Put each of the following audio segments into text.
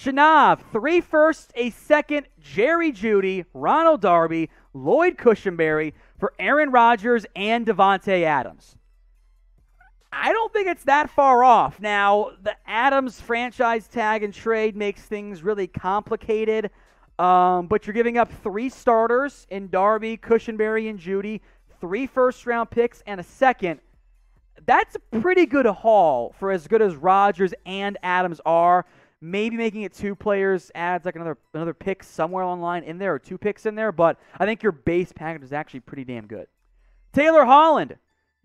Shanav, 3 firsts, a second, Jerry Judy, Ronald Darby, Lloyd Cushenberry for Aaron Rodgers and Davante Adams. I don't think it's that far off. Now, the Adams franchise tag and trade makes things really complicated, but you're giving up 3 starters in Darby, Cushenberry, and Judy, 3 first-round picks, and a second. That's a pretty good haul for as good as Rodgers and Adams are. Maybe making it 2 players adds like another pick somewhere along the line in there, or 2 picks in there, but I think your base package is actually pretty damn good. Taylor Holland.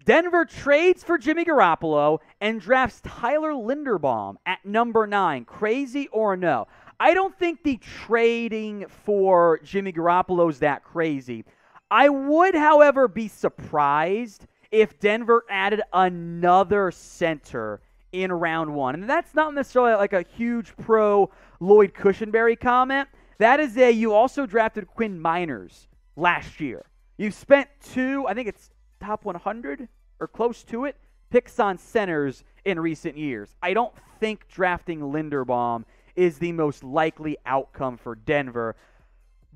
Denver trades for Jimmy Garoppolo and drafts Tyler Linderbaum at number 9. Crazy or no? I don't think the trading for Jimmy Garoppolo is that crazy. I would, however, be surprised if Denver added another center in round 1. And that's not necessarily like a huge pro Lloyd Cushenberry comment. That is you also drafted Quinn Miners last year. You've spent 2, I think it's top 100 or close to it, picks on centers in recent years. I don't think drafting Linderbaum is the most likely outcome for Denver,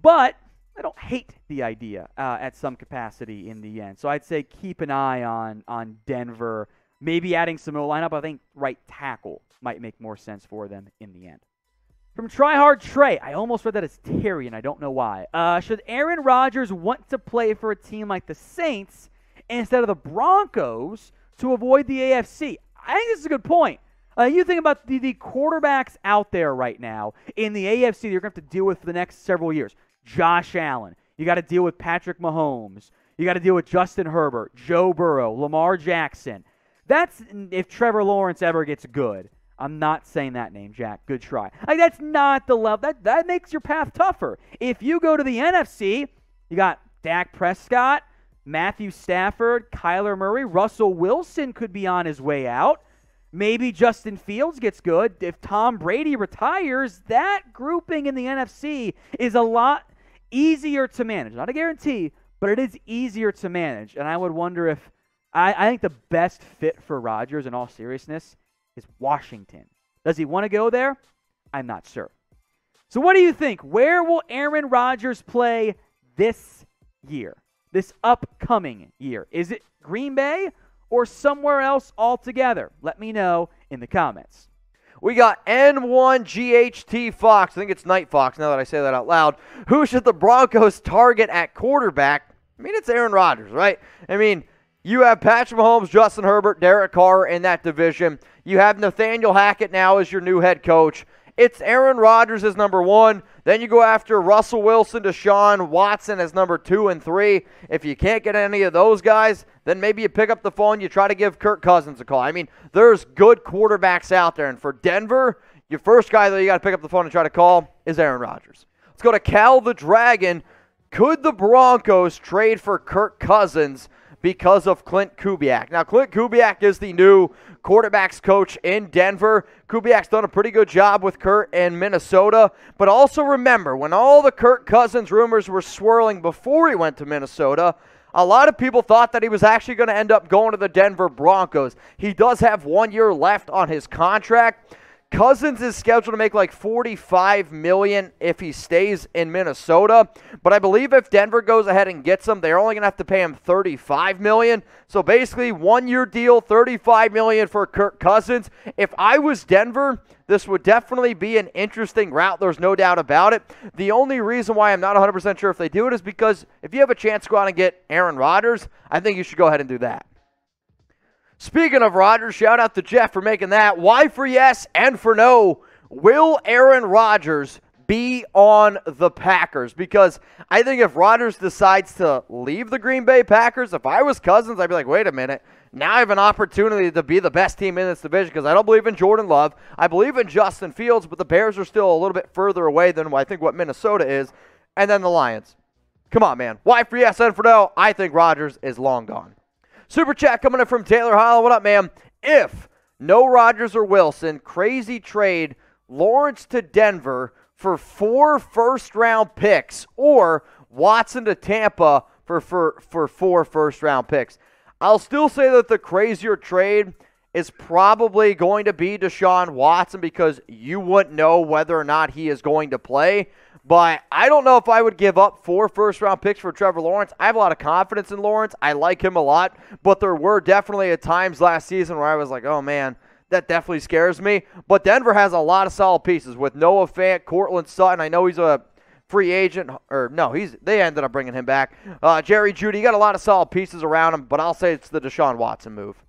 but I don't hate the idea at some capacity in the end. So I'd say keep an eye on Denver. Maybe adding some lineup. I think right tackle might make more sense for them in the end. From Tryhard Trey, I almost read that as Terry, and I don't know why. Should Aaron Rodgers want to play for a team like the Saints instead of the Broncos to avoid the AFC? I think this is a good point. You think about the quarterbacks out there right now in the AFC you're going to have to deal with for the next several years. Josh Allen. You got to deal with Patrick Mahomes. You got to deal with Justin Herbert, Joe Burrow, Lamar Jackson. That's if Trevor Lawrence ever gets good. I'm not saying that name, Jack. Good try. Like, that's not the level. That makes your path tougher. If you go to the NFC, you got Dak Prescott, Matthew Stafford, Kyler Murray, Russell Wilson could be on his way out. Maybe Justin Fields gets good. If Tom Brady retires, that grouping in the NFC is a lot easier to manage. Not a guarantee, but it is easier to manage. And I would wonder if I think the best fit for Rodgers, in all seriousness, is Washington. Does he want to go there? I'm not sure. So what do you think? Where will Aaron Rodgers play this year, this upcoming year? Is it Green Bay or somewhere else altogether? Let me know in the comments. We got N1GHT Fox. I think it's Night Fox now that I say that out loud. Who should the Broncos target at quarterback? I mean, it's Aaron Rodgers, right? I mean, you have Patrick Mahomes, Justin Herbert, Derek Carr in that division. You have Nathaniel Hackett now as your new head coach. It's Aaron Rodgers as number 1. Then you go after Russell Wilson, Deshaun Watson as number 2 and 3. If you can't get any of those guys, then maybe you pick up the phone, you try to give Kirk Cousins a call. I mean, there's good quarterbacks out there. And for Denver, your first guy that you got to pick up the phone and try to call is Aaron Rodgers. Let's go to Cal the Dragon. Could the Broncos trade for Kirk Cousins because of Clint Kubiak? Now, Clint Kubiak is the new quarterbacks coach in Denver. Kubiak's done a pretty good job with Kurt in Minnesota. But also remember, when all the Kirk Cousins rumors were swirling before he went to Minnesota, a lot of people thought that he was actually going to end up going to the Denver Broncos. He does have 1 year left on his contract. Cousins is scheduled to make like $45 million if he stays in Minnesota. But I believe if Denver goes ahead and gets him, they're only going to have to pay him $35 million. So basically, 1 year deal, $35 million for Kirk Cousins. If I was Denver, this would definitely be an interesting route. There's no doubt about it. The only reason why I'm not 100% sure if they do it is because if you have a chance to go out and get Aaron Rodgers, I think you should go ahead and do that. Speaking of Rodgers, shout out to Jeff for making that. Why for yes and for no? Will Aaron Rodgers be on the Packers? Because I think if Rodgers decides to leave the Green Bay Packers, if I was Cousins, I'd be like, wait a minute. Now I have an opportunity to be the best team in this division because I don't believe in Jordan Love. I believe in Justin Fields, but the Bears are still a little bit further away than I think what Minnesota is. And then the Lions. Come on, man. Why for yes and for no? I think Rodgers is long gone. Super chat coming in from Taylor Holland. What up, man? If no Rodgers or Wilson, crazy trade Lawrence to Denver for 4 first-round picks or Watson to Tampa for 4 first-round picks. I'll still say that the crazier trade is probably going to be Deshaun Watson because you wouldn't know whether or not he is going to play. But I don't know if I would give up 4 first-round picks for Trevor Lawrence. I have a lot of confidence in Lawrence. I like him a lot. But there were definitely at times last season where I was like, oh, man, that definitely scares me. But Denver has a lot of solid pieces with Noah Fant, Courtland Sutton. I know he's a free agent. Or no, they ended up bringing him back. Jerry Judy, you got a lot of solid pieces around him. But I'll say it's the Deshaun Watson move.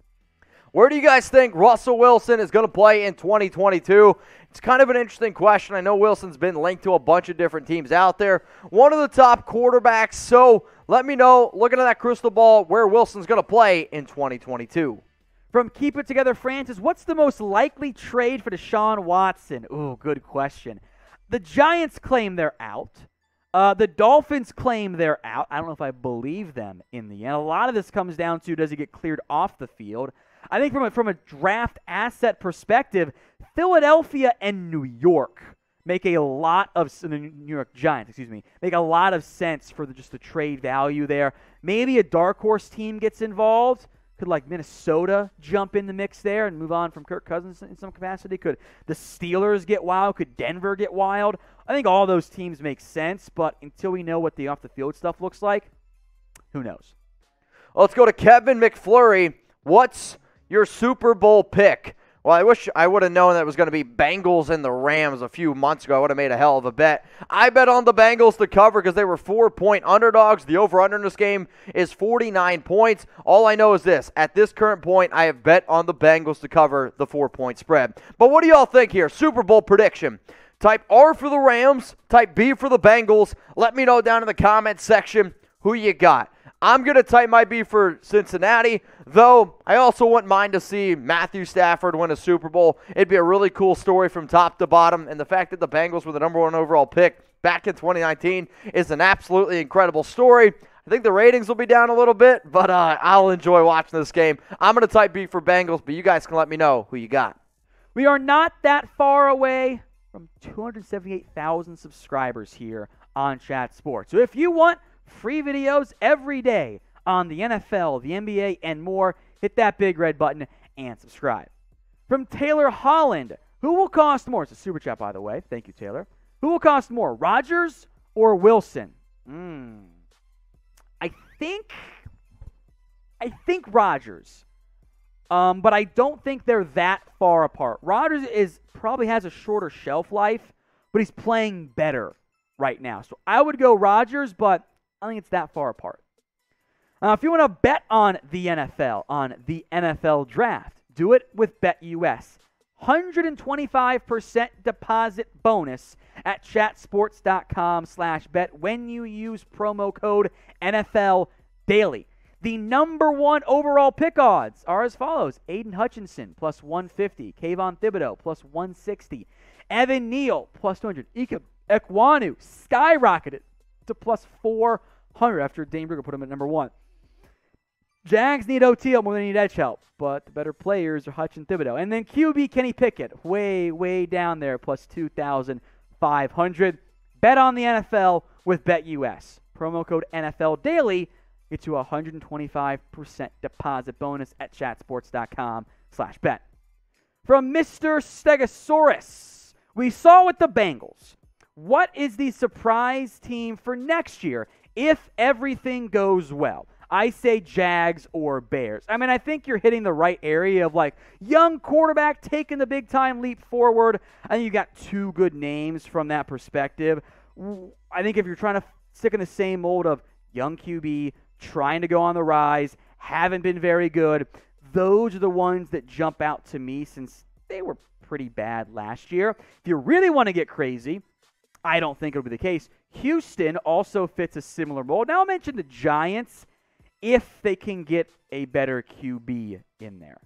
Where do you guys think Russell Wilson is going to play in 2022? It's kind of an interesting question. I know Wilson's been linked to a bunch of different teams out there. One of the top quarterbacks. So let me know, looking at that crystal ball, where Wilson's going to play in 2022. From Keep It Together Francis, what's the most likely trade for Deshaun Watson? Ooh, good question. The Giants claim they're out. The Dolphins claim they're out. I don't know if I believe them in the end. A lot of this comes down to, does he get cleared off the field? I think from a draft asset perspective, Philadelphia and New York make a lot of the New York Giants, make a lot of sense for just the trade value there. Maybe a dark horse team gets involved. Could like Minnesota jump in the mix there and move on from Kirk Cousins in some capacity? Could the Steelers get wild? Could Denver get wild? I think all those teams make sense, but until we know what the off the field stuff looks like, who knows? Well, let's go to Kevin McFlurry. What's your Super Bowl pick? Well, I wish I would have known that it was going to be Bengals and the Rams a few months ago. I would have made a hell of a bet. I bet on the Bengals to cover because they were 4-point underdogs. The over-under in this game is 49 points. All I know is this. At this current point, I have bet on the Bengals to cover the 4-point spread. But what do y'all think here? Super Bowl prediction. Type R for the Rams. Type B for the Bengals. Let me know down in the comments section who you got. I'm going to type my B for Cincinnati, though I also wouldn't mind to see Matthew Stafford win a Super Bowl. It'd be a really cool story from top to bottom, and the fact that the Bengals were the number 1 overall pick back in 2019 is an absolutely incredible story. I think the ratings will be down a little bit, but I'll enjoy watching this game. I'm going to type B for Bengals, but you guys can let me know who you got. We are not that far away from 278,000 subscribers here on Chat Sports. So if you want free videos every day on the NFL, the NBA, and more, hit that big red button and subscribe. From Taylor Holland, who will cost more? It's a super chat, by the way. Thank you, Taylor. Who will cost more, Rodgers or Wilson? I think Rodgers. But I don't think they're that far apart. Rodgers probably has a shorter shelf life, but he's playing better right now. So I would go Rodgers, but I think it's that far apart. If you want to bet on the NFL draft, do it with BetUS. 125% deposit bonus at chatsports.com/bet when you use promo code NFL Daily. The number 1 overall pick odds are as follows. Aiden Hutchinson, plus 150. Kayvon Thibodeau, plus 160. Evan Neal, plus 200. Ika Ekwonu skyrocketed to plus 400 after Dane Brugger put him at number 1. Jags need OT more than they need edge help, but the better players are Hutch and Thibodeau. And then QB Kenny Pickett, way down there, plus 2,500. Bet on the NFL with BetUS. Promo code NFL Daily. Get you a 125% deposit bonus at chatsports.com/bet. From Mr. Stegosaurus, we saw with the Bengals. What is the surprise team for next year if everything goes well? I say Jags or Bears. I mean, I think you're hitting the right area of like young quarterback taking the big time leap forward. I think you got 2 good names from that perspective. I think if you're trying to stick in the same mold of young QB, trying to go on the rise, haven't been very good, those are the ones that jump out to me since they were pretty bad last year. If you really want to get crazy, I don't think it'll be the case. Houston also fits a similar mold. Now I'll mention the Giants if they can get a better QB in there.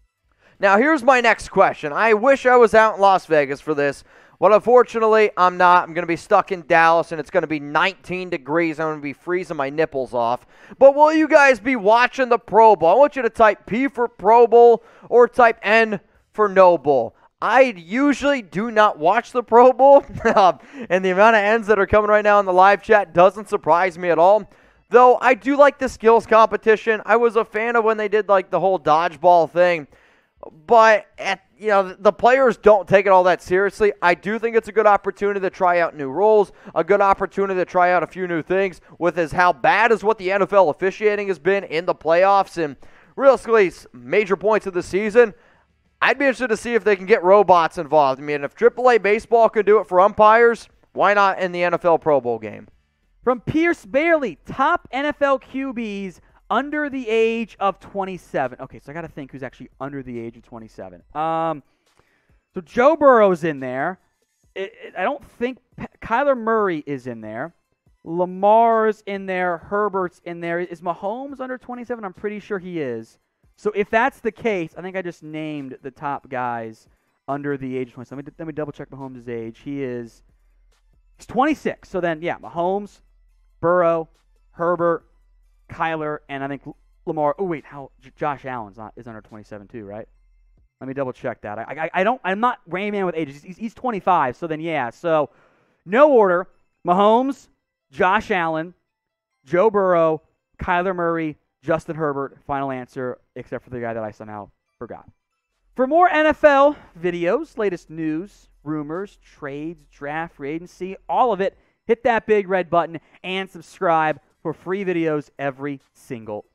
Now here's my next question. I wish I was out in Las Vegas for this. Well, unfortunately, I'm not. I'm going to be stuck in Dallas, and it's going to be 19 degrees. I'm going to be freezing my nipples off. But will you guys be watching the Pro Bowl? I want you to type P for Pro Bowl or type N for No Bowl. I usually do not watch the Pro Bowl, and the amount of N's that are coming right now in the live chat doesn't surprise me at all. Though I do like the skills competition. I was a fan of when they did like the whole dodgeball thing. But the players don't take it all that seriously. I do think it's a good opportunity to try out new roles, a good opportunity to try out a few new things with how bad as what the NFL officiating has been in the playoffs and realistically major points of the season. I'd be interested to see if they can get robots involved. I mean, if AAA baseball could do it for umpires, why not in the NFL Pro Bowl game? From Pierce Bailey, top NFL QBs under the age of 27. Okay, so I got to think who's actually under the age of 27. So Joe Burrow's in there. I don't think Kyler Murray is in there. Lamar's in there. Herbert's in there. Is Mahomes under 27? I'm pretty sure he is. So if that's the case, I think I just named the top guys under the age of 27. Let me double check Mahomes' age. He's 26. So then, yeah, Mahomes, Burrow, Herbert, Kyler, and I think Lamar. Oh wait, Josh Allen's is under 27 too, right? Let me double check that. I'm not Rain Man with ages. He's 25. So then, yeah. So no order: Mahomes, Josh Allen, Joe Burrow, Kyler Murray, Justin Herbert. Final answer, except for the guy that I somehow forgot. For more NFL videos, latest news, rumors, trades, draft, free agency, all of it, hit that big red button and subscribe for free videos every single